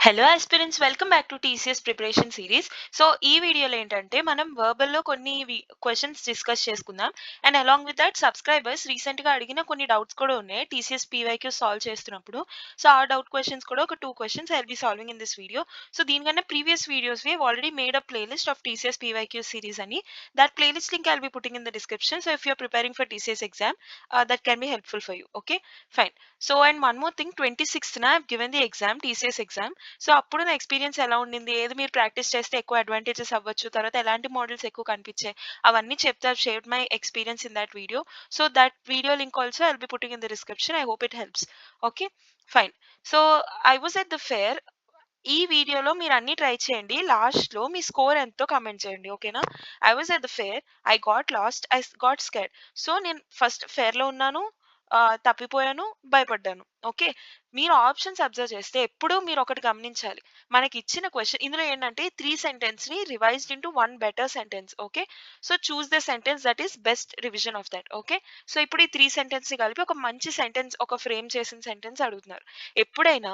Hello aspirants, welcome back to TCS preparation series. So ఈ వీడియోలో ఏంటంటే మనం వర్బల్లో కొన్ని క్వశ్చన్స్ డిస్కస్ చేసుకుందాం. And along with that subscribers రీసెంట్గా అడిగిన కొన్ని డౌట్స్ కూడా ఉన్నాయి టీసీఎస్ పీవైక్యూ సాల్వ్ చేస్తున్నప్పుడు. సో ఆ డౌట్ క్వశ్చన్స్ కూడా ఒక 2 questions I'll be solving in this video. So దీనికన్నా previous videos we already made a playlist of TCS PYQ series అని. That playlist link I'll be putting in the description. So if you're preparing for TCS exam, that can be helpful for you. Okay, fine. So and one more thing, 26th I have given the exam, TCS exam. So అప్పుడు నా experience ఎలా ఉండింది, ఏది మీరు practice చేస్తే ఎక్కువ advantages అవ్వచ్చు, తర్వాత ఎలాంటి మోడల్స్ ఎక్కువ కనిపించాయి, అవన్నీ చెప్తా. Share my experience in that video. So that video link also I'll be putting in the description. I hope it helps. Okay, fine. So I was at the fair. ఈ వీడియోలో మీరు అన్ని ట్రై చేయండి, last లో మీ score ఎంతో comment చేయండి. ఓకేనా? I was at the fair, I got last, I got scared. So నేను ఫస్ట్ ఫేర్ లో ఉన్నాను, తప్పిపోయాను, భయపడ్డాను. ఓకే, మీరు ఆప్షన్స్ అబ్జర్వ్ చేస్తే ఎప్పుడూ మీరు ఒకటి గమనించాలి. మనకి ఇచ్చిన క్వశ్చన్ ఇందులో ఏంటంటే 3 సెంటెన్స్ ని revised into 1 better sentence. Okay, so choose the sentence that is best revision of that. Okay, so ఇప్పుడు ఈ 3 సెంటెన్స్ ని కలిపి ఒక మంచి సెంటెన్స్, ఒక ఫ్రేమ్ చేసిన సెంటెన్స్ అడుగుతున్నారు. ఎప్పుడైనా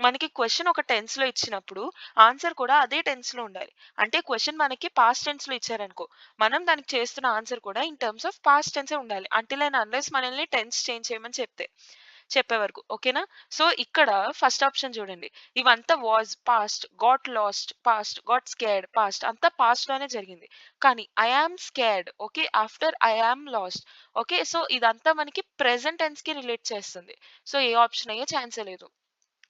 మనకి క్వశ్చన్ ఒక టెన్స్ లో ఇచ్చినప్పుడు ఆన్సర్ కూడా అదే టెన్స్ లో ఉండాలి. అంటే క్వశ్చన్ మనకి పాస్ట్ టెన్స్ లో ఇచ్చారనుకో, మనం దానికి చేస్తున్న ఆన్సర్ కూడా ఇన్ టర్మ్స్ ఆఫ్ పాస్ట్ టెన్సే ఉండాలి, అంటిల్ అండ్ అన్లెస్ మనల్ని టెన్స్ చేంజ్ చేయమని చెప్పే వరకు. ఓకేనా? సో ఇక్కడ ఫస్ట్ ఆప్షన్ చూడండి, ఇవంతా was, past, got lost, past, got scared, past, అంతా పాస్ట్ లోనే జరిగింది. కానీ I am scared, okay, after I am lost. Okay, so ఇదంతా మనకి ప్రెసెంట్ టెన్స్ కి రిలేట్ చేస్తుంది. సో ఏ ఆప్షన్ అయ్యే ఛాన్సే లేదు.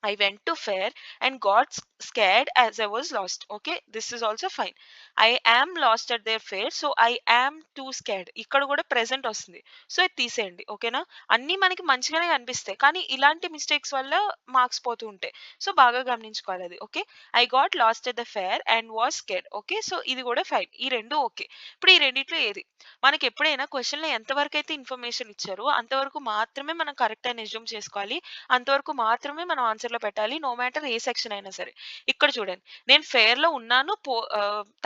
I went to fair and got scared as I was lost. Okay, this is also fine. I am lost at their fair, so I am too scared. ఇక్కడ కూడా present వస్తుంది. So ఇది తీసేయండి. ఓకేనా? అన్నీ మనకి మంచిగానే కనిపిస్తాయి, కానీ ఇలాంటి మిస్టేక్స్ వల్ల మార్క్స్ పోతూ ఉంటాయి. సో బాగా గమనించుకోవాలి అది. Okay, I got last at the fair and was scared. Okay, so ఇది కూడా ఫైన్. ఈ రెండు ఓకే. ఇప్పుడు ఈ రెండిట్లో ఏది మనకి ఎప్పుడైనా క్వశ్చన్లో ఎంతవరకు అయితే ఇన్ఫర్మేషన్ ఇచ్చారో అంతవరకు మాత్రమే మనం కరెక్ట్ అని అజ్యూమ్ చేసుకోవాలి, అంతవరకు మాత్రమే మనం ఆన్సర్లో పెట్టాలి, నో మ్యాటర్ ఏ సెక్షన్ అయినా సరే. ఇక్కడ చూడండి, నేను ఫేర్లో ఉన్నాను,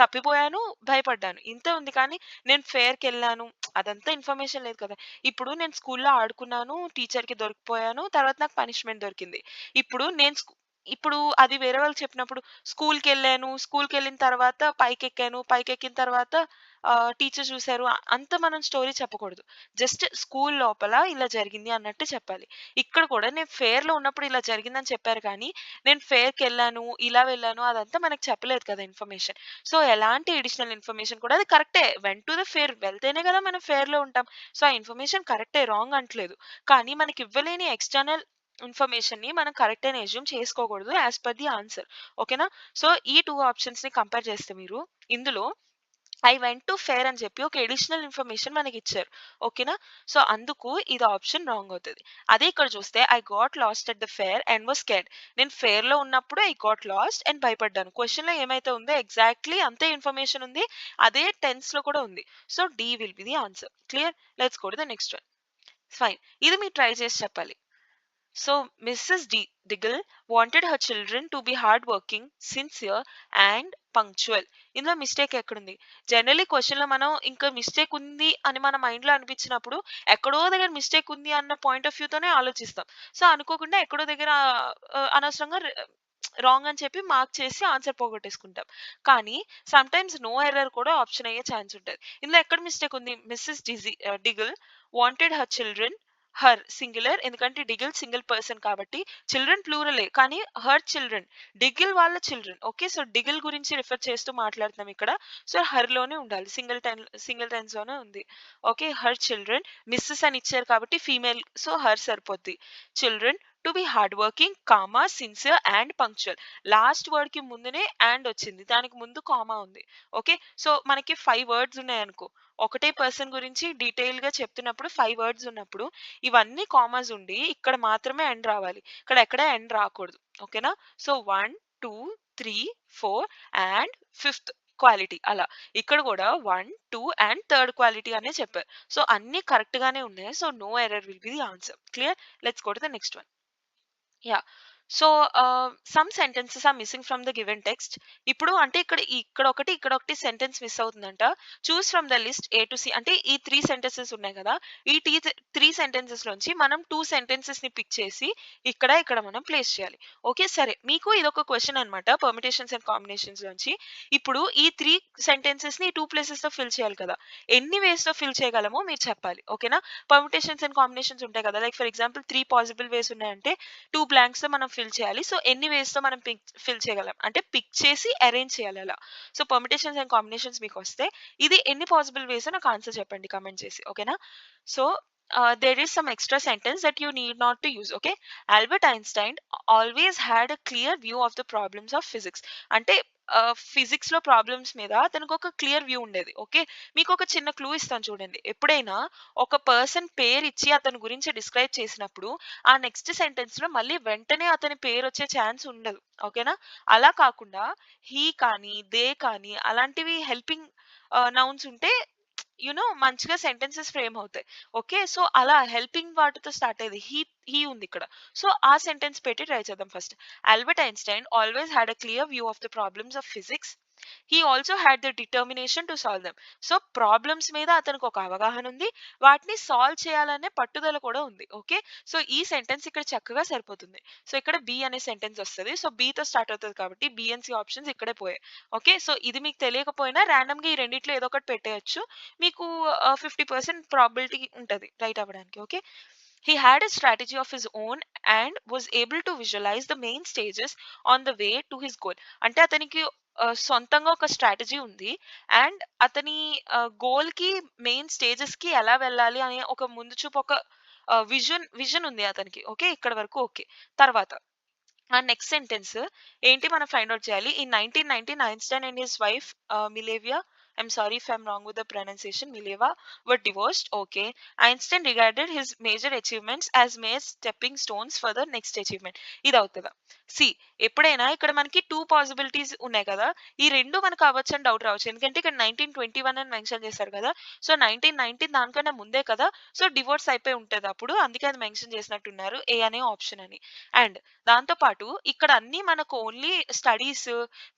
తప్పిపోయాను, భయపడ్డాను, ఇంత ఉంది. కానీ నేను ఫేర్కి వెళ్ళాను, అదంతా ఇన్ఫర్మేషన్ లేదు కదా. ఇప్పుడు నేను స్కూల్లో ఆడుకున్నాను, టీచర్కి దొరికిపోయాను, తర్వాత నాకు పనిష్మెంట్ దొరికింది. ఇప్పుడు నేను ఇప్పుడు అది వేరే వాళ్ళకి చెప్పినప్పుడు స్కూల్కి వెళ్ళాను, స్కూల్కి వెళ్ళిన తర్వాత పైకెక్కాను, పైకెక్కిన తర్వాత టీచర్ చూశారు, అంత మనం స్టోరీ చెప్పకూడదు. జస్ట్ స్కూల్ లోపల ఇలా జరిగింది అన్నట్టు చెప్పాలి. ఇక్కడ కూడా నేను ఫేర్లో ఉన్నప్పుడు ఇలా జరిగిందని చెప్పారు, కానీ నేను ఫేర్కి వెళ్ళాను, ఇలా వెళ్ళాను, అదంతా మనకు చెప్పలేదు కదా ఇన్ఫర్మేషన్. సో ఎలాంటి ఎడిషనల్ ఇన్ఫర్మేషన్ కూడా అది కరెక్టే, వెంట్ టు ద ఫేర్, వెళ్తేనే కదా మనం ఫేర్లో ఉంటాం. సో ఆ ఇన్ఫర్మేషన్ కరెక్టే, రాంగ్ అంటలేదు. కానీ మనకి ఇవ్వలేని ఎక్స్టర్నల్ ఇన్ఫర్మేషన్ ని మనం కరెక్ట్ అని అజ్యూమ్ చేసుకోకూడదు యాజ్ పర్ ది ఆన్సర్. ఓకేనా? సో ఈ 2 ఆప్షన్స్ ని కంపేర్ చేస్తే మీరు ఇందులో ఐ వెంట్ టు ఫేర్ అని చెప్పి ఒక ఎడిషనల్ ఇన్ఫర్మేషన్ మనకి ఇచ్చారు. ఓకేనా? సో అందుకు ఇది ఆప్షన్ రాంగ్ అవుతుంది. అదే ఇక్కడ చూస్తే I got last at the fair and was scared. నేను ఫేర్ లో ఉన్నప్పుడు ఐ గాట్ లాస్ట్ అండ్ భయపడ్డాను. క్వశ్చన్ లో ఏమైతే ఉందో ఎగ్జాక్ట్లీ అంతే ఇన్ఫర్మేషన్ ఉంది, అదే టెన్స్ లో కూడా ఉంది. So D will be the answer. Clear? Let's go to the next one. Fine, ఇది మీరు ట్రై చేసి చెప్పాలి. So Mrs. Diggle wanted her children to be hardworking, sincere and punctual. ఇందులో మిస్టేక్ ఎక్కడుంది? జనరలీ క్వశ్చన్లో మనం ఇంకా మిస్టేక్ ఉంది అని మన మైండ్లో అనిపించినప్పుడు ఎక్కడో దగ్గర మిస్టేక్ ఉంది అన్న పాయింట్ ఆఫ్ వ్యూతోనే ఆలోచిస్తాం. సో అనుకోకుండా ఎక్కడో దగ్గర అనవసరంగా రాంగ్ అని చెప్పి మార్క్ చేసి ఆన్సర్ పోగొట్టేసుకుంటాం. కానీ సమ్ టైమ్స్ నో ఎర్రర్ కూడా ఆప్షన్ అయ్యే ఛాన్స్ ఉంటుంది. ఇందులో ఎక్కడ మిస్టేక్ ఉంది? Mrs Diggle wanted her children, her singular, ఎందుకంటే డిగిల్ సింగిల్ పర్సన్ కాబట్టి, చిల్డ్రన్ ప్లూరలే కానీ హర్ చిల్డ్రన్, డిగిల్ వాళ్ళ చిల్డ్రన్. ఓకే, సో డిగిల్ గురించి రిఫర్ చేస్తూ మాట్లాడుతున్నాం ఇక్కడ. సో హర్ లోనే ఉండాలి, సింగిల్ టెన్స్ లోనే ఉంది. ఓకే, హర్ చిల్డ్రన్, మిస్సెస్ అని ఇచ్చారు కాబట్టి ఫీమేల్, సో హర్ సరిపోద్ది. Children to be hard working, comma, sincere and punctual. Last word కి ముందునే అండ్ వచ్చింది, దానికి ముందు కామా ఉంది. ఓకే, సో మనకి 5 వర్డ్స్ ఉన్నాయనుకో, ఒకటే పర్సన్ గురించి డీటెయిల్ గా చెప్తున్నప్పుడు 5 వర్డ్స్ ఉన్నప్పుడు ఇవన్నీ కామర్స్ ఉండి ఇక్కడ మాత్రమే ఎండ్ రావాలి, ఇక్కడ ఎక్కడ ఎండ్ రాకూడదు. ఓకేనా? సో 1 2 3 4 అండ్ ఫిఫ్త్ క్వాలిటీ అలా. ఇక్కడ కూడా 1 2 అండ్ థర్డ్ క్వాలిటీ అనే చెప్పారు. సో అన్ని కరెక్ట్ గానే ఉన్నాయి. So no error will be the answer. Clear? Let's go to the next one. Yeah, so some sentences are missing from the given text. ఇప్పుడు అంటే ఇక్కడ ఒకటి సెంటెన్స్ మిస్ అవుతుందంట. Choose from the list A to C. అంటే ఈ 3 sentences ఉన్నాయి కదా! ఈ 3 సెంటెన్సెస్ లోంచి మనం 2 సెంటెన్సెస్ ని పిక్ చేసి ఇక్కడ మనం ప్లేస్ చేయాలి. ఓకే. సరే. మీకు ఇదొక క్వెషన్ అన్నమాట. పర్మిటేషన్స్ అండ్ కాంబినేషన్స్ లోంచి. ఇప్పుడు ఈ 3 సెంటెన్సెస్ ని 2 ప్లేసెస్ లో ఫిల్ చేయాలి కదా! ఎన్ని వేస్ లో ఫిల్ చేయగలమో మీరు చెప్పాలి. ఓకేనా? పర్మిటేషన్స్ అండ్ కాంబినేషన్స్ ఉంటాయి కదా! లైక్ ఫర్ ఎగ్జాంపుల్ 3 పాసిబుల్ వేస్ ఉన్నాయంటే 2 బ్లాంక్స్‌తో మనం ఫిల్ చేయాలి. సో, ఎన్ని వేస్‌తో మనం ఫిల్ చేయగలం? అంటే పిక్ చేసి అరేంజ్ చేయాలి అలా. సో, పర్మిటేషన్స్ అండ్ కాంబినేషన్స్ మీకొస్తే ఇది ఎన్ని పాసిబుల్ వేసో నాకు ఆన్సర్ చెప్పండి కామెంట్ చేసి. ఓకేనా? So, there is some extra sentence that you need not to use. Okay. Albert Einstein always had a clear view of the problems of physics. అంటే physics లో problems మీద అతనికి ఒక క్లియర్ వ్యూ ఉండేది. Okay. మీకు ఒక చిన్న క్లూ ఇస్తాను చూడండి. ఎప్పుడైనా ఒక పర్సన్ పేరిచ్చి అతని గురించి డిస్క్రైబ్ చేసినప్పుడు ఆ నెక్స్ట్ సెంటెన్స్ లో మళ్ళీ వెంటనే అతని పేరు వచ్చే ఛాన్స్ ఉండదు. ఓకేనా? అలా కాకుండా హీ కానీ దే కానీ అలాంటివి హెల్పింగ్ నౌన్స్ ఉంటే మంచిగా సెంటెన్సెస్ ఫ్రేమ్ అవుతాయి. ఓకే. సో, అలా హెల్పింగ్ వాటితో స్టార్ట్ అయ్యేది. హీ ఉంది ఇక్కడ. సో, ఆ సెంటెన్స్ పెట్టి ట్రై చేద్దాం first. Albert Einstein always had a clear view of the problems of physics. He also had the determination to solve them. So, problems మీద అతనికి ఒక అవగాహన ఉంది. వాటిని సాల్వ్ చేయాలనే పట్టుదల కూడా ఉంది. ఓకే. సో, ఈ సెంటెన్స్ ఇక్కడ చక్కగా సరిపోతుంది. సో, ఇక్కడ బి అనే సెంటెన్స్ వస్తది. సో, బితో స్టార్ట్ అవుతది కాబట్టి బి అండ్ సి ఆప్షన్స్ ఇక్కడే పోయాయి. ఓకే. సో, ఇది మీకు తెలియకపోయినా రాండమ్‌గా ఈ రెండిట్లో ఏదో ఒకటి పెట్టేయొచ్చు. మీకు 50% ప్రాబబిలిటీ ఉంటది రైట్ అవ్వడానికి. Okay. He had a strategy of his own and was able to visualize the main stages on the way to his goal. అంటే అతనికి సొంతంగా ఒక స్ట్రాటజీ ఉంది. అండ్ అతని గోల్‌కి మెయిన్ స్టేజెస్‌కి ఎలా వెళ్ళాలి అనే ఒక ముందు చూపు ఒక విజన్ ఉంది అతనికి. ఓకే. ఇక్కడి వరకు ఓకే. తర్వాత ఆ నెక్స్ట్ సెంటెన్స్ ఏంటి మనం ఫైండ్ ఔట్ చేయాలి. In 1919 Einstein and his wife Milevia, I'm sorry if I'm wrong with the pronunciation, Mileva were divorced. Okay. Einstein regarded his major achievements as mere stepping stones for the next achievement. ఇది అవుతదా? C ఎప్పుడైనా ఇక్కడ మనకి 2 possibilities ఉన్నాయి కదా! ఈ 2 మనకు అవ్వచ్చని doubt రావచ్చు. ఎందుకంటే ఇక్కడ 1921 అని మెన్షన్ చేశారు కదా! సో, 1919 దానికన్నా ముందే కదా! సో, డివోర్స్ అయిపోయి ఉంటది అప్పుడు. అందుకే అది మెన్షన్ చేసినట్టున్నారు. ఏ అనే ఆప్షన్ అని. అండ్ దాంతో పాటు ఇక్కడ అన్నీ మనకు ఓన్లీ స్టడీస్,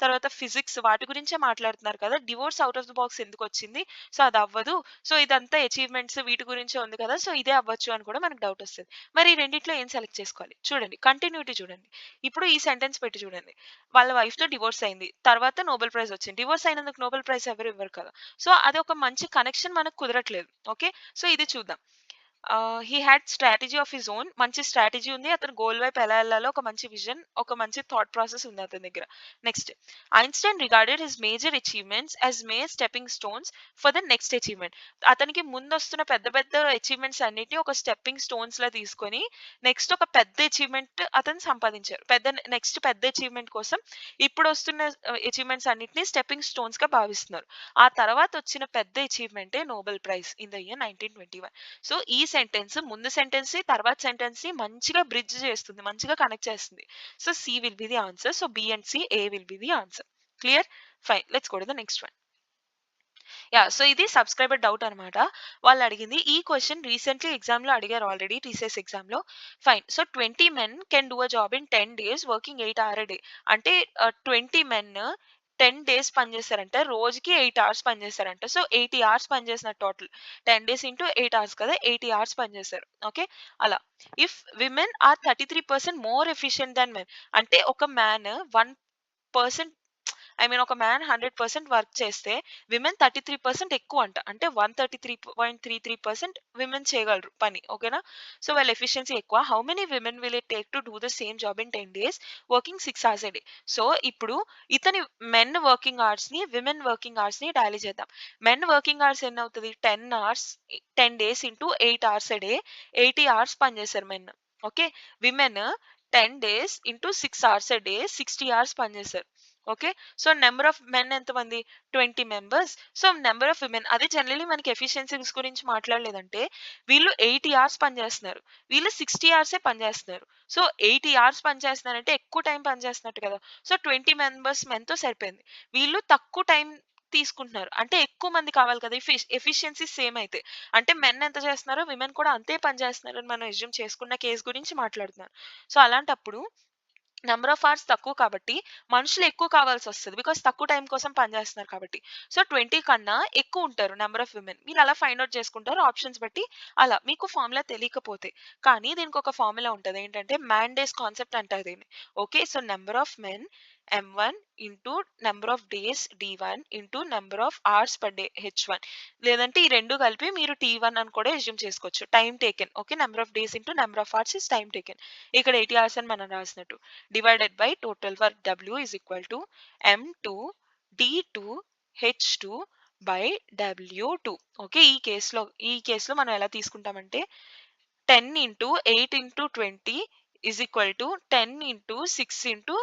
తర్వాత ఫిజిక్స్ వాటి గురించే మాట్లాడుతున్నారు కదా! Divorce out of the box ఎందుకొచ్చింది? సో, అది అవ్వదు. సో, ఇదంతా అచీవ్‌మెంట్స్ వీటి గురించే ఉంది కదా! సో, ఇదే అవ్వచ్చు అని కూడా మనకు డౌట్ వస్తది. మరి ఈ రెండిట్లో ఏం సెలెక్ట్ చేసుకోవాలి? చూడండి కంటిన్యూటీ చూడండి. ఇప్పుడు ఈ సెంటెన్స్ పెట్టి చూడండి. వాళ్ళ వైఫ్‌తో డివోర్స్ అయింది. తర్వాత నోబెల్ ప్రైజ్ వచ్చింది. డివోర్స్ అయినందుకు నోబెల్ ప్రైజ్ ఎవరు ఇవ్వరు కదా! సో, అదొక మంచి కనెక్షన్ మనకు కుదరట్లేదు. ఓకే. సో, ఇది చూద్దాం. He had strategy of his own. మంచి స్ట్రాటజీ ఉంది. అతను గోల్ వైపు ఎలా ఎళ్ళాలో ఒక మంచి విజన్, ఒక మంచి థాట్ ప్రాసెస్ ఉంది అతని దగ్గర. Next Einstein regarded his major achievements as mere stepping stones for the next achievement. అతనికి ముందొస్తున్న పెద్ద పెద్ద అచీవ్‌మెంట్స్ అన్నిటిని ఒక స్టెప్పింగ్ స్టోన్స్‌లా తీసుకొని నెక్స్ట్ ఒక పెద్ద అచీవ్‌మెంట్ అతను సంపాదించారు. నెక్స్ట్ పెద్ద అచీవ్‌మెంట్ కోసం ఇప్పుడొస్తున్న అచీవ్‌మెంట్స్ అన్నిటిని స్టెప్పింగ్ స్టోన్స్‌గా భావిస్తున్నారు. ఆ తర్వాత వచ్చిన పెద్ద అచీవ్‌మెంటే Nobel prize in the year 1921. So, ఈ సెంటెన్స్ ముందు సెంటెన్స్‌ని, తర్వాత సెంటెన్స్‌ని మంచిగా బ్రిడ్జ్ చేస్తుంది. మంచిగా కనెక్ట్ చేస్తుంది. So, C will be the answer. So, B and C, A will be the answer. Clear? Fine. Let's go to the next one. Yeah! So, ఇది subscriber doubt అనమాట. వాళ్ళడిగింది ఈ క్వెషన్ రీసెంట్‌లీ ఎగ్జామ్‌లో అడిగారు already TCS ఎగ్జామ్‌లో. Fine. So, 20 men can do a job in 10 days working 8 hour a day. అంటే 20 men 10 days పని చేశారంట. రోజుకి 8 అవర్స్ పని చేశారంట. సో, 80 అవర్స్ పని చేసినట్టు టోటల్. 10 డేస్ ఇంటూ 8 అవర్స్ కదా! 80 అవర్స్ పని చేశారు. ఓకే. అలా. If women are 33% more efficient than men. అంటే ఒక మ్యాన్ 1% ఒక మ్యాన్ 100% వర్క్ చేస్తే విమెన్ 33% ఎక్కువంట. అంటే 133.33% విమెన్ చేయగలరు పని. ఓకేనా? సో, వాళ్ళ ఎఫిషియన్సీ ఎక్కువ. How many women will it take to do the same job in 10 days working 6 hours a day. So, ఇప్పుడు ఇతని మెన్ వర్కింగ్ అవర్స్‌ని, విమెన్ వర్కింగ్ అవర్స్‌ని టాలీ చేద్దాం. మెన్ వర్కింగ్ అవర్స్ ఎన్నవుతది? 10 hours 10 days into 8 hours a day 80 hours పని చేశారు men. Okay. Women 10 days into 6 hours a day 60 hours పని చేశారు. Okay. So, number of men ఎంతమంది? 20 members. So, number of women అదే generally మనకి efficiencies గురించి మాట్లాడలేదంటే వీళ్ళు 80 అవర్స్ పని చేస్తున్నారు. వీళ్ళు 60 అవర్సే పని చేస్తున్నారు. సో, 80 అవర్స్ పని చేస్తున్నారంటే ఎక్కువ టైం పని చేస్తున్నట్టు కదా! సో, 20 మెంబర్స్ మెన్‌తో సరిపోయింది. వీళ్ళు తక్కువ టైం తీసుకుంటున్నారు. అంటే ఎక్కువ మంది కావాలి కదా! ఎఫిషియన్సీ సేమ్ అయితే. అంటే మెన్ ఎంత చేస్తున్నారో విమెన్ కూడా అంతే పని చేస్తున్నారని మనం అస్యూమ్ చేసుకున్న కేస్ గురించి మాట్లాడుతున్నాను. సో, అలాంటప్పుడు నెంబర్ ఆఫ్ అవర్స్ తక్కువ కాబట్టి మనుషులు ఎక్కువ కావాల్సి వస్తది. బికాజ్ తక్కువ టైం కోసం పనిచేస్తున్నారు కాబట్టి. సో, 20 కన్నా ఎక్కువ ఉంటారు నంబర్ ఆఫ్ విమెన్. మీరు అలా ఫైండ్ ఔట్ చేసుకుంటారు ఆప్షన్స్ బట్టి అలా. మీకు ఫార్ములా తెలియకపోతే. కానీ దీనికొక ఫార్ములా ఉంటది. ఏంటంటే మ్యాన్ డేస్ కాన్సెప్ట్ అంటారు దీన్ని. Okay. So, number of men M1 into number of days D1 into number of hours per day H1. లేదంటే ఈ 2 కలిపి మీరు T1 అని కూడా అస్యూమ్ చేసుకోవచ్చు. Time taken. Okay. Number of days into number of hours is time taken. ఇక్కడ 80 hours అని మనం రాసినట్టు. divided by total work W is equal to M2 D2 H2 by W2. Okay. ఈ కేసులో మనం ఎలా తీసుకుంటామంటే 10 into 8 into 20 is equal to 10 into 6 into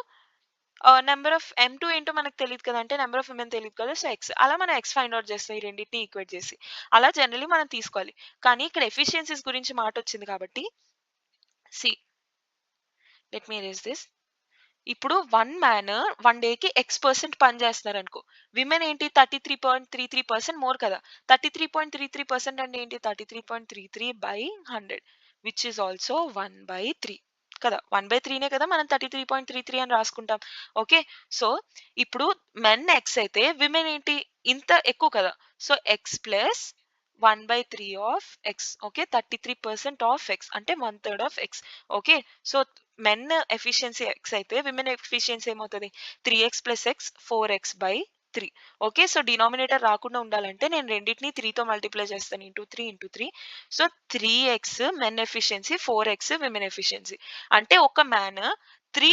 number of M2 ఏంటో మనకు తెలియదు కదా! అంటే నెంబర్ ఆఫ్ విమెన్ తెలియదు కదా! So, X. అలా మనం X ఫైండ్ ఔట్ చేస్తాం. ఈ రెండిటిని ఈక్వేట్ చేసి. అలా జనరల్లీ మనం తీసుకోవాలి. కానీ ఇక్కడ ఎఫిషియన్సీస్ గురించి మాటొచ్చింది కాబట్టి see let me erase this. ఇప్పుడు 1 డేకి X% పని చేస్తున్నారనుకో. విమెన్ ఏంటి 33.33% మోర్ కదా! 33.33% అంటే ఏంటి? 33.33/100 విచ్ ఈస్ ఆల్సో 1/3 కదా! 1/3నే కదా మనం 33.33 అని రాసుకుంటాం. ఓకే. సో, ఇప్పుడు మెన్ X అయితే విమెన్ ఏంటి? ఇంత ఎక్కువ కదా! So, X plus 1/3 of X. Okay. 33% of X అంటే 1/3 of X. Okay. So, men efficiency X అయితే విమెన్ ఎఫిషియన్సీ ఏమవుతది? 3x + x 4x/3. Okay. So, denominator రాకుండా ఉండాలంటే నేను రెండిటిని 3తో మల్టిప్లై చేస్తాను. Into 3 into 3. So, 3x men efficiency, 4x women efficiency. అంటే ఒక మ్యాన్ 3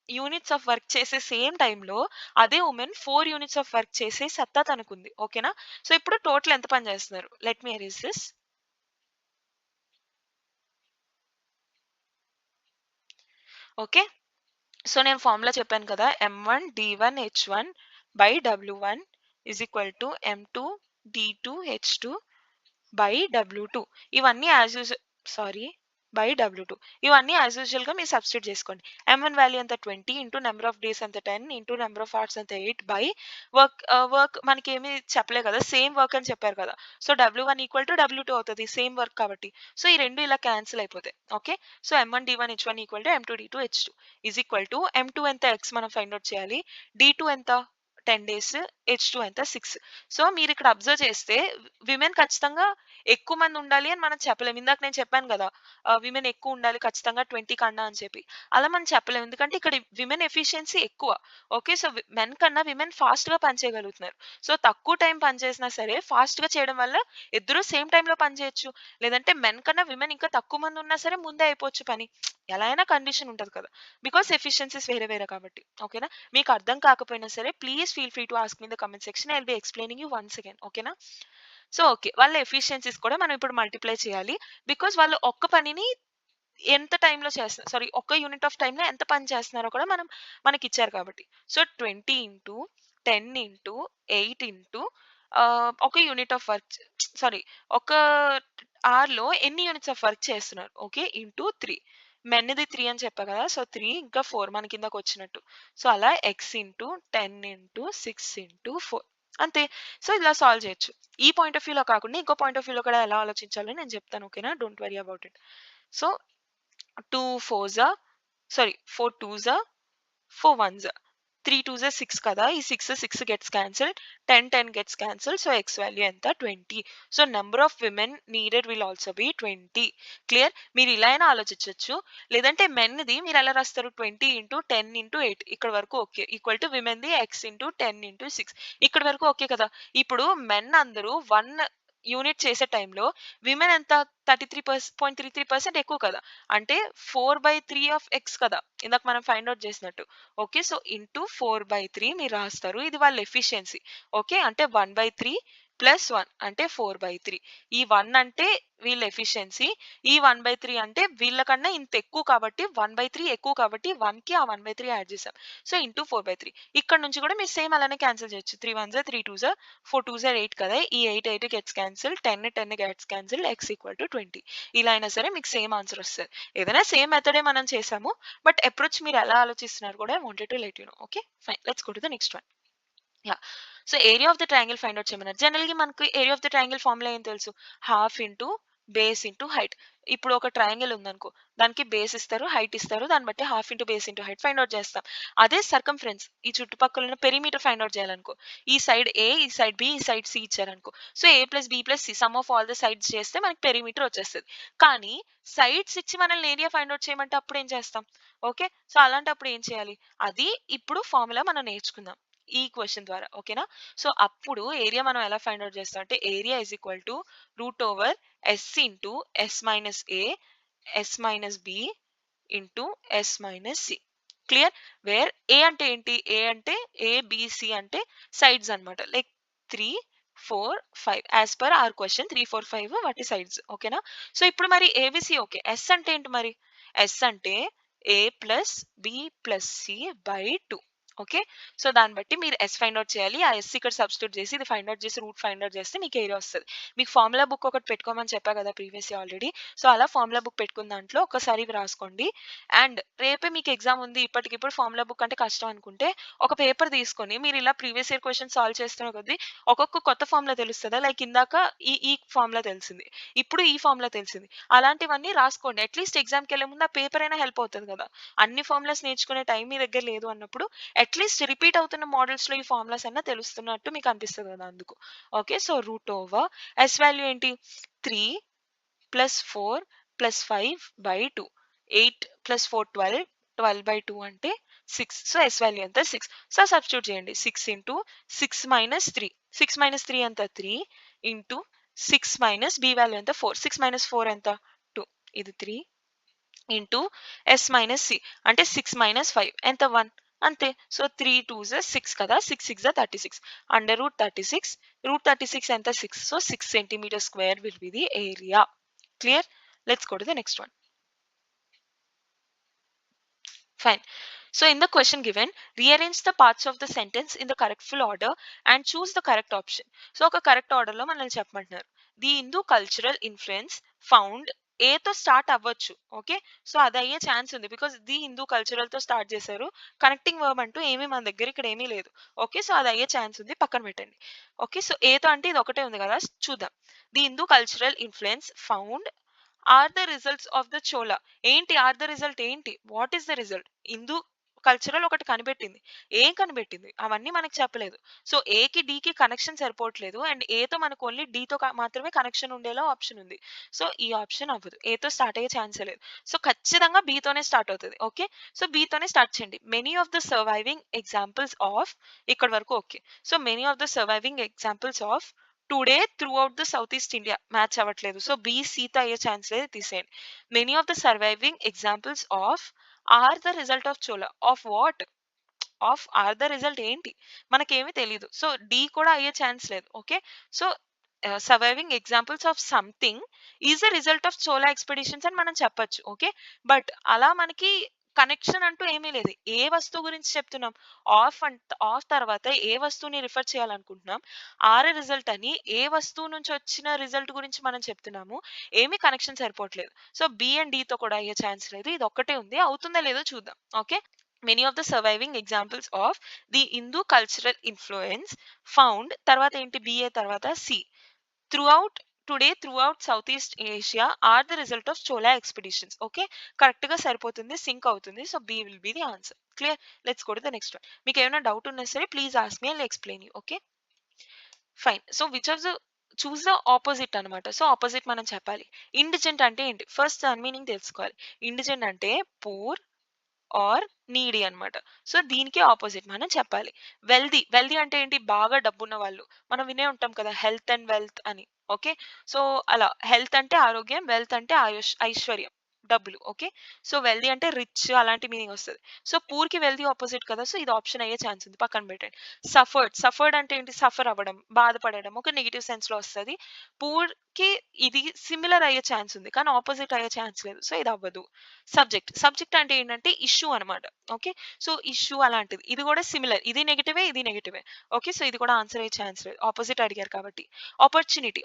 యూనిట్స్ ఆఫ్ వర్క్ చేసే సేమ్ టైమ్‌లో అదే వుమెన్ 4 యూనిట్స్ ఆఫ్ వర్క్ చేసే సత్తా తనకుంది. ఓకేనా? సో, ఇప్పుడు టోటల్ ఎంత పని చేస్తున్నారు? Let me erase this. Okay. So, నేను ఫార్ములా చెప్పాను కదా! M1 D1 H1 by W1 is equal to M2 D2 H2 by W2. ఇవన్నీ as usual sorry by W2. ఇవన్నీ యాజ్ యూజువల్‌గా మీరు సబ్స్టిట్యూట్ చేసుకోండి. M1 వాల్యూ ఎంత 20 ఇంటూ నంబర్ ఆఫ్ డేస్ ఎంత 10 ఇంటూ నంబర్ ఆఫ్ అవర్స్ ఎంత 8 బై వర్క్ మనకేమి చెప్పలే కదా! సేమ్ వర్క్ అని చెప్పారు కదా! So, W1 equal to W2 అవుతది. సేమ్ వర్క్ కాబట్టి. సో, ఈ 2 ఇలా క్యాన్సిల్ అయిపోతాయి. Okay. So, M1 D1 H1 equal to M2 D2 H2 is equal to M2 ఎంత X మనం ఫైండ్ ఔట్ చేయాలి. D2 ఎంత 10 డేస్. H2 ఎంత 6. సో, మీరిక్కడ అబ్జర్వ్ చేస్తే విమెన్ ఖచ్చితంగా ఎక్కువ మంది ఉండాలి అని మనం చెప్పలేం. ఇందాక నేను చెప్పాను గదా! విమెన్ ఎక్కువ ఉండాలి ఖచ్చితంగా 20 కన్నా అని చెప్పి. అలా మనం చెప్పలేం. ఎందుకంటే ఇక్కడ విమెన్ ఎఫిషియన్సీ ఎక్కువ. ఓకే. సో, మెన్ కన్నా విమెన్ ఫాస్ట్‌గా పని చేయగలుగుతున్నారు. సో, తక్కువ టైం పని చేసినా సరే ఫాస్ట్‌గా చేయడం వల్ల ఇద్దరు సేమ్ టైమ్‌లో పని చేయొచ్చు. లేదంటే మెన్ కన్నా విమెన్ ఇంకా తక్కువ మంది ఉన్నా సరే ముందే అయిపోవచ్చు పని. ఎలా అయినా కండిషన్ ఉంటది కదా! బికాజ్ ఎఫిషియన్సీస్ వేరే వేరే కాబట్టి. ఓకేనా? మీకు అర్థం కాకపోయినా సరే please feel free to ask me in the comment section. I will be explaining you once again. ఓకేనా? So, okay. వాళ్ళ ఎఫిషియన్సీస్ కూడా మనం ఇప్పుడు మల్టిప్లై చేయాలి. బికాజ్ వాళ్ళు ఒక్క పనిని ఎంత టైమ్‌లో చేస్తున్నారు ఒక్క యూనిట్ ఆఫ్ టైమ్‌లో ఎంత పని చేస్తున్నారో కూడా మనకిచ్చారు కాబట్టి. సో, 20 ఇంటూ 10 ఇంటూ 8 ఇంటూ ఒక యూనిట్ ఆఫ్ వర్క్ సారీ ఒక అవర్‌లో ఎన్ని యూనిట్స్ ఆఫ్ వర్క్ చేస్తున్నారు. ఓకే. ఇంటూ 3. మెన్‌ది 3 అని చెప్పా కదా! సో, 3 ఇంకా 4 మన కిందకొచ్చినట్టు. సో, అలా x ఇంటూ 10 ఇంటూ 6 ఇంటూ 4 అంతే. సో, ఇలా సాల్వ్ చేయొచ్చు. ఈ పాయింట్ ఆఫ్ వ్యూలో కాకుండా ఇంకో పాయింట్ ఆఫ్ వ్యూలో కూడా ఎలా ఆలోచించాలో నేను చెప్తాను. ఓకేనా? Don't worry about it. So, 2 4 sorry 4 2 4 1 3 2 6 కదా! ఈ 6 gets cancelled. 10 gets cancelled. So, x value ఎంత 20. So, number of women needed will also be 20. Clear? మీరు ఇలా అయినా ఆలోచించొచ్చు. లేదంటే మెన్‌ది మీరు ఎలా రాస్తారు 20 ఇంటూ 10 ఇంటూ 8 ఇక్కడ వరకు ఓకే. ఈక్వల్ టు విమెన్‌ది x ఇంటూ 10 ఇంటూ 6 ఇక్కడి వరకు ఓకే కదా! ఇప్పుడు మెన్ అందరూ 1 యూనిట్ చేసే టైమ్‌లో విమెన్ ఎంత 33.33% ఎక్కువ కదా! అంటే 4/3 ఆఫ్ x కదా! ఇందాక మనం ఫైండ్ ఔట్ చేసినట్టు. ఓకే. సో, ఇంటూ 4/3 మీరు రాస్తారు. ఇది వాళ్ళ ఎఫిషియన్సీ. ఓకే. అంటే 1/3 ప్లస్ 1 అంటే 4/3. ఈ 1 అంటే వీళ్ళ ఎఫిషియన్సీ. ఈ 1/3 అంటే వీళ్ళకన్నా ఇంత ఎక్కువ కాబట్టి 1/3 ఎక్కువ కాబట్టి 1కి ఆ 1/3 యాడ్ చేసాం. So, into 4/3. ఇక్కడ నుంచి కూడా మీరు సేమ్ అలానే క్యాన్సిల్ చేయొచ్చు. 3 1 3 2 4 2 8 కదా! ఈ 8 gets cancelled. 10 gets cancelled. x equal to 20. ఇలా అయినా సరే మీకు సేమ్ ఆన్సర్ వస్తది. ఏదైనా సేమ్ మెథడే మనం చేసాము. బట్ అప్రోచ్ మీరు ఎలా ఆలోచిస్తున్నారు కూడా I wanted to let you know. Okay. Fine. Let's go to the next one. Yeah! So, area of the triangle find out చేయమన్నారు. జనరల్‌గా మనకు area of the triangle formula ఏం తెలుసు? Half into base into height. ఇప్పుడు ఒక triangle ఉందనుకో, దానికి base ఇస్తారు, హైట్ ఇస్తారు. దాన్ని బట్టి half into base into height find out చేస్తాం. అదే సర్కంఫరెన్స్ ఈ చుట్టుపక్కల ఉన్న పెరిమీటర్ ఫైండ్ ఔట్ చేయాలనుకో, ఈ సైడ్ ఏ, ఈ సైడ్ బి, ఈ సైడ్ సి ఇచ్చారనుకో, so A plus B plus C sum of all the sides చేస్తే మనకి పెరిమీటర్ వచ్చేస్తది. కానీ సైడ్స్ ఇచ్చి మనల్ని ఏరియా ఫైండ్ ఔట్ చేయమంటే అప్పుడు ఏం చేస్తాం? ఓకే. సో అలాంటప్పుడు ఏం చేయాలి? అది ఇప్పుడు ఫార్ములా మనం నేర్చుకుందాం ఈ క్వెషన్ ద్వారా. ఓకేనా? సో అప్పుడు ఏరియా మనం ఎలా ఫైండ్ ఔట్ చేస్తాం అంటే area is equal to root over S into S minus A, S minus B into S minus C. Clear? Where A అంటే ఏంటి? ఏ అంటే ఏ బి సి అంటే సైడ్స్ అన్నమాట. Like 3 4 5 as per our question 3 4 5 వాటి sides. ఓకేనా? So ఇప్పుడు మరి ABC okay. Yes అంటే ఏంటి మరి? ఎస్ అంటే A plus B plus C by 2. Okay. So దాన్ని బట్టి మీరు ఎస్ ఫైండ్ ఔట్ చేయాలి. ఆ ఎస్ ఇక్కడ సబ్స్టిట్యూట్ చేసి ఇది ఫైండ్ ఔట్ చేసి రూట్ ఫైండ్ ఔట్ చేస్తే మీకు ఏరియా వస్తది. మీకు ఫార్ములా బుక్ ఒకటి పెట్టుకోమని చెప్పా కదా ప్రీవియస్‌లీ ఆల్రెడీ. సో అలా ఫార్ములా బుక్ పెట్టుకున్న దాంట్లో ఒకసారి ఇవి రాసుకోండి. అండ్ రేపే మీకు ఎగ్జామ్ ఉంది. ఇప్పటికిప్పుడు ఫార్ములా బుక్ అంటే కష్టం అనుకుంటే ఒక పేపర్ తీసుకొని మీరు ఇలా ప్రీవియస్ ఇయర్ క్వెషన్స్ సాల్వ్ చేస్తున్న కొద్దీ ఒక్కొక్క కొత్త ఫార్ములా తెలుస్తదా? లైక్ ఇందాక ఈ ఫార్ములా తెలిసింది. ఇప్పుడు ఈ ఫార్ములా తెలిసింది. అలాంటివన్నీ రాసుకోండి. అట్‌లీస్ట్ ఎగ్జామ్‌కెళ్ళే ముందు ఆ పేపర్ అయినా హెల్ప్ అవుతది కదా! అన్ని ఫార్ములాస్ నేర్చుకునే టైం మీ దగ్గర లేదు అన్నప్పుడు అట్‌లీస్ట్ రిపీట్ అవుతున్న మోడల్స్‌లో ఈ ఫార్ములాస్ అన్నా తెలుస్తున్నట్టు మీకు అనిపిస్తది కదా! అందుకు. Okay. So root over S value ఏంటి? 3 plus 4 plus 5 by 2. 8 plus 4 12. 12 by 2 అంటే 6. సో ఎస్ వాల్యూ ఎంత? 6. సో సబ్స్టిట్యూట్ చేయండి. 6 ఇంటూ 6 మైనస్ 3. 6 మైనస్ 3 ఎంత? 3 ఇంటూ 6 మైనస్ బి వాల్యూ ఎంత? 4. 6 మైనస్ 4 ఎంత? 2. ఇది 3 ఇంటూ ఎస్ మైనస్ సి అంటే 6 మైనస్ 5 ఎంత? 1. అంతే. సో 3 2s 6 కదా! 6 6 36. Under root 36. రూట్ 36 ఎంత? 6. So 6 centimeter square will be the area. Clear? Let's go to the next one. Fine. So in the question given, rearrange the parts of the sentence in the correct full order and choose the correct option. So ఒక correct order లో మనల్ని చెప్పమంటున్నారు. The Hindu cultural influence found A తో start అవ్వచ్చు. Okay. So అది అయ్యే chance ఉంది. Because the Hindu cultural తో స్టార్ట్ చేశారు. కనెక్టింగ్ వర్బ్ అంటూ ఏమీ మన దగ్గర ఇక్కడ ఏమీ లేదు. ఓకే. సో అది అయ్యే ఛాన్స్ ఉంది. పక్కన పెట్టండి. ఓకే. సో ఏతో అంటే ఇది ఒకటే ఉంది కదా! చూద్దాం. The Hindu cultural influence found are the results of the Chola. ఏంటి ఆర్ ద రిజల్ట్ ఏంటి? What is the result? Hindu cultural ఒకటి కనిపెట్టింది. ఏం కనిపెట్టింది? అవన్నీ మనకు చెప్పలేదు. సో ఏకి డీకి కనెక్షన్ సరిపోవట్లేదు. అండ్ ఏతో మనకు ఓన్లీ డీతో మాత్రమే కనెక్షన్ ఉండేలా ఆప్షన్ ఉంది. సో ఈ ఆప్షన్ అవ్వదు. ఏతో స్టార్ట్ అయ్యే ఛాన్సే లేదు. సో ఖచ్చితంగా బీతోనే స్టార్ట్ అవుతుంది. ఓకే. సో బీతోనే స్టార్ట్ చేయండి. Many of the surviving examples of ఇక్కడ వరకు okay. So many of the surviving examples of today throughout the south east India match అవ్వట్లేదు. సో బి సీతో అయ్యే ఛాన్స్ లేదు. తీసేయండి. Many of the surviving examples of are the result of Chola. Of what? Of are the result ఏంటి? మనకేమీ తెలీదు. So D కూడా అయ్యే ఛాన్స్ లేదు. Okay. So surviving examples of something is the result of Chola expeditions అని మనం చెప్పొచ్చు. ఓకే. బట్ అలా మనకి కనెక్షన్ అంటూ ఏమీ లేదు. ఏ వస్తువు గురించి చెప్తున్నాం? ఆఫ్ తర్వాత ఏ వస్తువుని రిఫర్ చేయాలనుకుంటున్నాం? ఆర్ రిజల్ట్ అని ఏ వస్తువు నుంచి వచ్చిన రిజల్ట్ గురించి మనం చెప్తున్నాము. ఏమీ కనెక్షన్ సరిపోవట్లేదు. సో బి అండ్ డితో కూడా అయ్యే ఛాన్స్ లేదు. ఇది ఒక్కటే ఉంది. అవుతుందో లేదో చూద్దాం. Okay. Many of the surviving examples of the Hindu cultural influence found తర్వాత ఏంటి? బిఏ తర్వాత C throughout today throughout south east Asia are the result of Chola expeditions. Okay. Correct గా సరిపోతుంది. సింక్ అవుతుంది. So B will be the answer. Clear? Let's go to the next one. మీకు ఏమైనా doubt ఉన్నా సరే please ask me, I will explain you. Okay. Fine. So which of the choose the opposite అనమాట. So opposite మనం చెప్పాలి. ఇండిజెంట్ అంటే ఏంటి? First దాని మీనింగ్ తెలుసుకోవాలి. ఇండిజెంట్ అంటే పూర్ ఆర్ నీడీ అన్నమాట. సో దీనికి ఆపోజిట్ మనం చెప్పాలి. వెల్తీ. వెల్తీ అంటే ఏంటి? బాగా డబ్బున్న వాళ్ళు. మనం వినే ఉంటాం కదా! హెల్త్ అండ్ వెల్త్ అని. ఓకే. సో అలా హెల్త్ అంటే ఆరోగ్యం, వెల్త్ అంటే ఐశ్వర్యం, డబ్బులు. ఓకే. సో వెల్తీ అంటే రిచ్ అలాంటి మీనింగ్ వస్తది. సో పూర్‌కి వెల్తీ ఆపోజిట్ కదా! సో ఇది ఆప్షన్ అయ్యే ఛాన్స్ ఉంది. పక్కన పెట్టండి. సఫర్డ్ అంటే ఏంటి? సఫర్ అవ్వడం, బాధపడడం ఒక నెగెటివ్ సెన్స్‌లో వస్తది. పూర్‌కి ఇది సిమిలర్ అయ్యే ఛాన్స్ ఉంది. కానీ ఆపోజిట్ అయ్యే ఛాన్స్ లేదు. సో ఇది అవ్వదు. సబ్జెక్ట్ అంటే ఏంటంటే ఇష్యూ అనమాట. ఓకే. సో ఇష్యూ అలాంటిది. ఇది కూడా సిమిలర్. ఇది నెగెటివే, ఇది నెగెటివే. ఓకే. సో ఇది కూడా ఆన్సర్ అయ్యే ఛాన్స్ లేదు. ఆపోజిట్ అడిగారు కాబట్టి.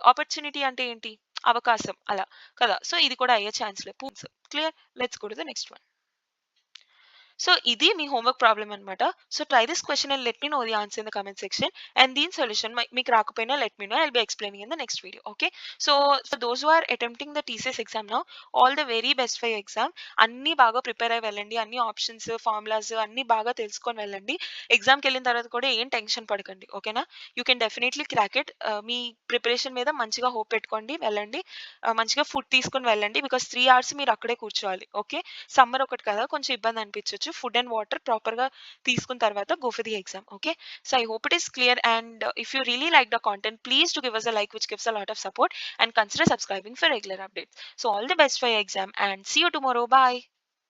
ఆపర్చునిటీ అంటే ఏంటి? అవకాశం అలా కదా! సో ఇది కూడా అయ్యే ఛాన్స్ లేదు. Clear? Let's go to the next one. So ఇది మీ హోంవర్క్ ప్రాబ్లమ్ అనమాట. So try this question and let me know the answer in the comment section. And దీని సొల్యూషన్ మీకు రాకపోయినా let me know. I'll be explaining in the next video. Okay. So for those who are attempting the TCS exam now, all the very best for your exam. అన్నీ బాగా prepare అయ్యి వెళ్ళండి. అన్ని options, formulas అన్నీ బాగా తెలుసుకొని వెళ్ళండి. ఎగ్జామ్‌కి వెళ్ళిన తర్వాత కూడా ఏం టెన్షన్ పడకండి. ఓకేనా? You can definitely crack it. Me preparation మీద మంచిగా హోప్ పెట్టుకోండి. వెళ్ళండి. మంచిగా ఫుడ్ తీసుకొని వెళ్ళండి. బికాస్ 3 అవర్స్ మీరు అక్కడే కూర్చోవాలి. ఓకే. సమ్మర్ ఒకటి కదా, కొంచెం ఇబ్బంది అనిపించొచ్చు. ఫుడ్ అండ్ వాటర్ ప్రాపర్‌గా తీసుకున్న తర్వాత go for the exam. Okay. So I hope it is clear, and if you really like the content, please do give us a like, which gives a lot of support, and consider subscribing for regular updates. So all the best for your exam, and see you tomorrow. Bye.